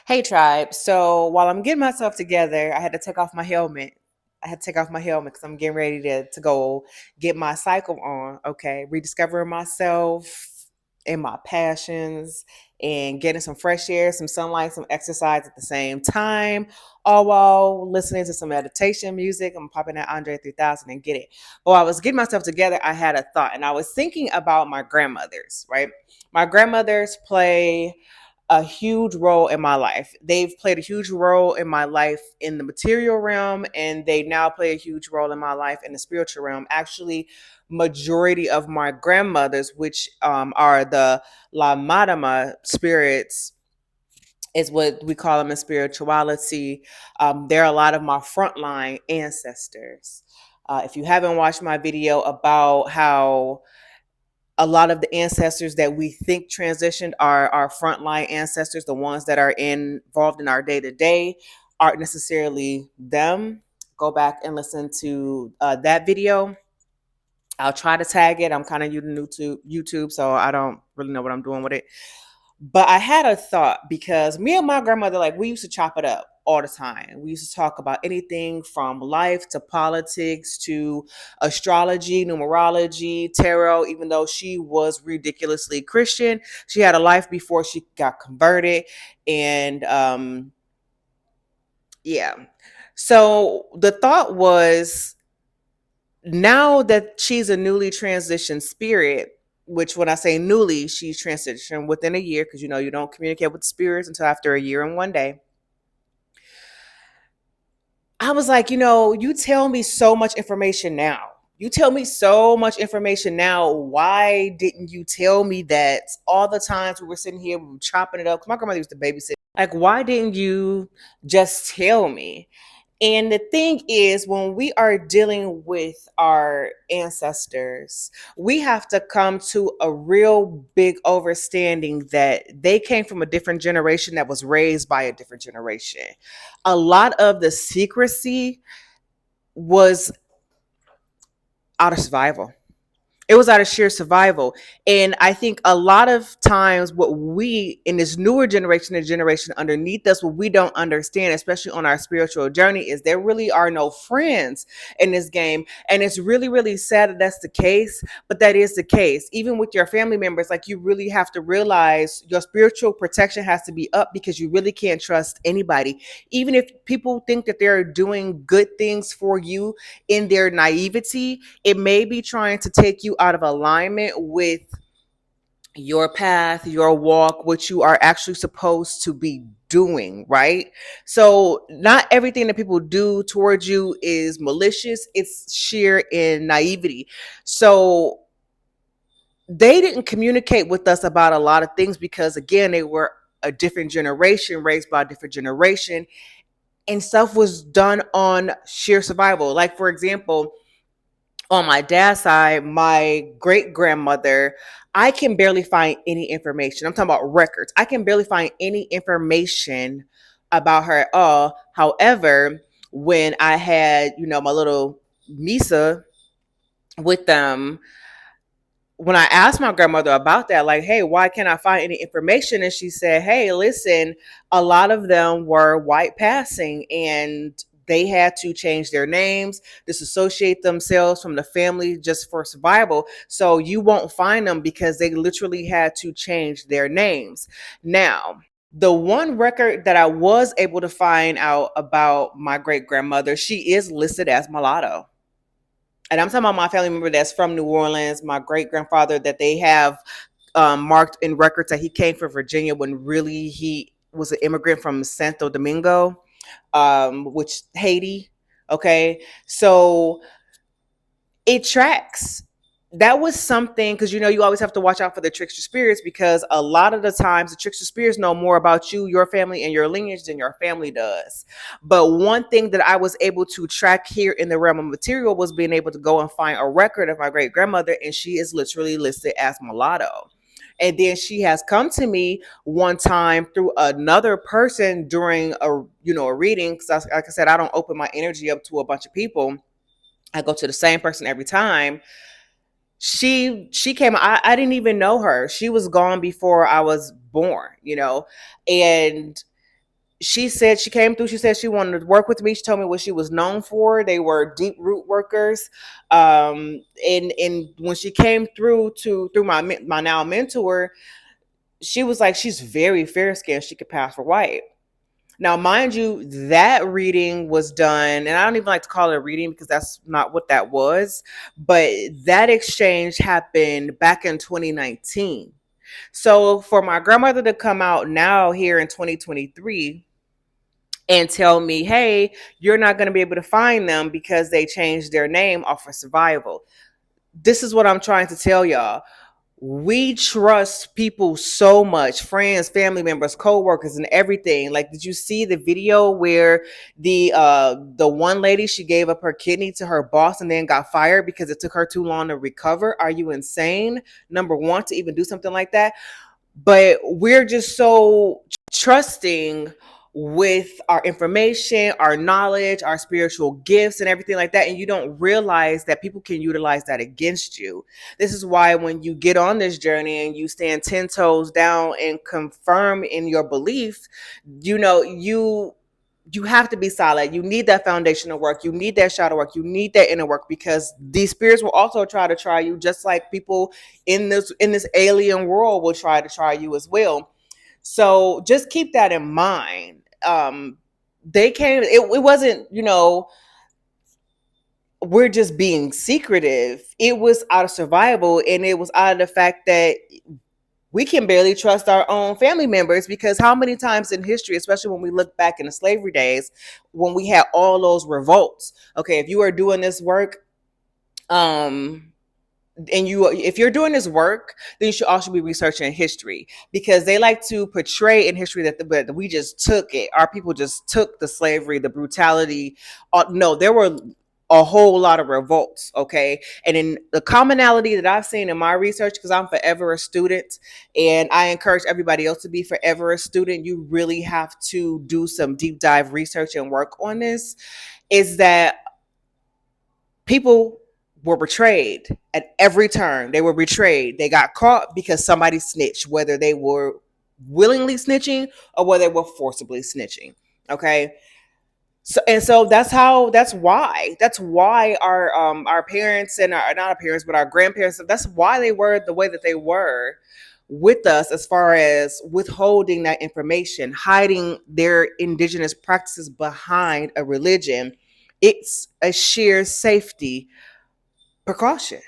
Hey tribe. So while I'm getting myself together, I had to take off my helmet. I had to take off my helmet because I'm getting ready to go get my cycle on. Okay. Rediscovering myself and my passions and getting some fresh air, some sunlight, some exercise at the same time, all while listening to some meditation music. I'm popping that Andre 3000 and get it. While I was getting myself together, I had a thought and I was thinking about my grandmothers, right? My grandmothers play a huge role in my life. They've played a huge role in my life in the material realm, and they now play a huge role in my life in the spiritual realm. Actually, majority of my grandmothers, which are the La Madama spirits, is what we call them in spirituality. They're a lot of my frontline ancestors. If you haven't watched my video about how a lot of the ancestors that we think transitioned are our frontline ancestors, the ones that are involved in our day to day, aren't necessarily them. Go back and listen to that video. I'll try to tag it. I'm kind of new to YouTube, so I don't really know what I'm doing with it. But I had a thought because me and my grandmother, like, we used to chop it up all the time. We used to talk about anything from life to politics to astrology, numerology, tarot, even though she was ridiculously Christian. She had a life before she got converted. And yeah. So the thought was, now that she's a newly transitioned spirit, which when I say newly, she's transitioned within a year, because you don't communicate with spirits until after a year and one day. I was like, you tell me so much information now. You tell me so much information now. Why didn't you tell me that all the times we were sitting here, we were chopping it up? 'Cause my grandmother used to babysit. Like, why didn't you just tell me? And the thing is, when we are dealing with our ancestors, we have to come to a real big understanding that they came from a different generation that was raised by a different generation. A lot of the secrecy was out of survival. It was out of sheer survival. And I think a lot of times what we in this newer generation, the generation underneath us, what we don't understand, especially on our spiritual journey, is there really are no friends in this game. And it's really, really sad that that's the case, but that is the case. Even with your family members, like, you really have to realize your spiritual protection has to be up, because you really can't trust anybody. Even if people think that they're doing good things for you in their naivety, it may be trying to take you out of alignment with your path, your walk, what you are actually supposed to be doing, right? So, not everything that people do towards you is malicious, it's sheer in naivety. So, they didn't communicate with us about a lot of things because, again, they were a different generation, raised by a different generation, and stuff was done on sheer survival. Like, for example, on my dad's side, my great grandmother, I can barely find any information. I'm talking about records. I can barely find any information about her at all. However, when I had, my little Misa with them, when I asked my grandmother about that, like, hey, why can't I find any information? And she said, hey, listen, a lot of them were white passing, and they had to change their names, disassociate themselves from the family just for survival. So you won't find them because they literally had to change their names. Now, the one record that I was able to find out about my great grandmother, she is listed as mulatto. And I'm talking about my family member that's from New Orleans, my great grandfather, that they have marked in records that he came from Virginia when really he was an immigrant from Santo Domingo, which Haiti. Okay, so it tracks. That was something, because you always have to watch out for the trickster spirits, because a lot of the times the trickster spirits know more about you, your family, and your lineage than your family does. But one thing that I was able to track here in the realm of material was being able to go and find a record of my great grandmother, and she is literally listed as mulatto. And then she has come to me one time through another person during a reading, because like I said, I don't open my energy up to a bunch of people. I go to the same person every time. She came, I didn't even know her. She was gone before I was born. And She said she came through. She said she wanted to work with me. She told me what she was known for. They were deep root workers. And when she came through my now mentor, she was like, she's very fair skinned. She could pass for white. Now, mind you, that reading was done, and I don't even like to call it a reading because that's not what that was. But that exchange happened back in 2019. So for my grandmother to come out now here in 2023 and tell me, hey, you're not going to be able to find them because they changed their name off of survival. This is what I'm trying to tell y'all. We trust people so much, friends, family members, co-workers, and everything. Like, did you see the video where the one lady, she gave up her kidney to her boss and then got fired because it took her too long to recover? Are you insane? Number one, to even do something like that. But we're just so trusting with our information, our knowledge, our spiritual gifts, and everything like that. And you don't realize that people can utilize that against you. This is why when you get on this journey and you stand 10 toes down and confirm in your belief, you have to be solid. You need that foundational work. You need that shadow work. You need that inner work, because these spirits will also try you, just like people in this alien world will try you as well. So just keep that in mind. They came. It wasn't. We're just being secretive. It was out of survival, and it was out of the fact that we can barely trust our own family members, because how many times in history, especially when we look back in the slavery days, when we had all those revolts, okay, if you are doing this work, um and if you're doing this work, then you should also be researching history, because they like to portray in history that we just took it, our people just took the slavery, the brutality. No, there were a whole lot of revolts, okay? And in the commonality that I've seen in my research, because I'm forever a student, and I encourage everybody else to be forever a student, you really have to do some deep dive research and work on this, is that people were betrayed at every turn. They were betrayed. They got caught because somebody snitched, whether they were willingly snitching or whether they were forcibly snitching. Okay. So that's why our parents, and our, not our parents, but our grandparents, that's why they were the way that they were with us, as far as withholding that information, hiding their indigenous practices behind a religion. It's a sheer safety precaution.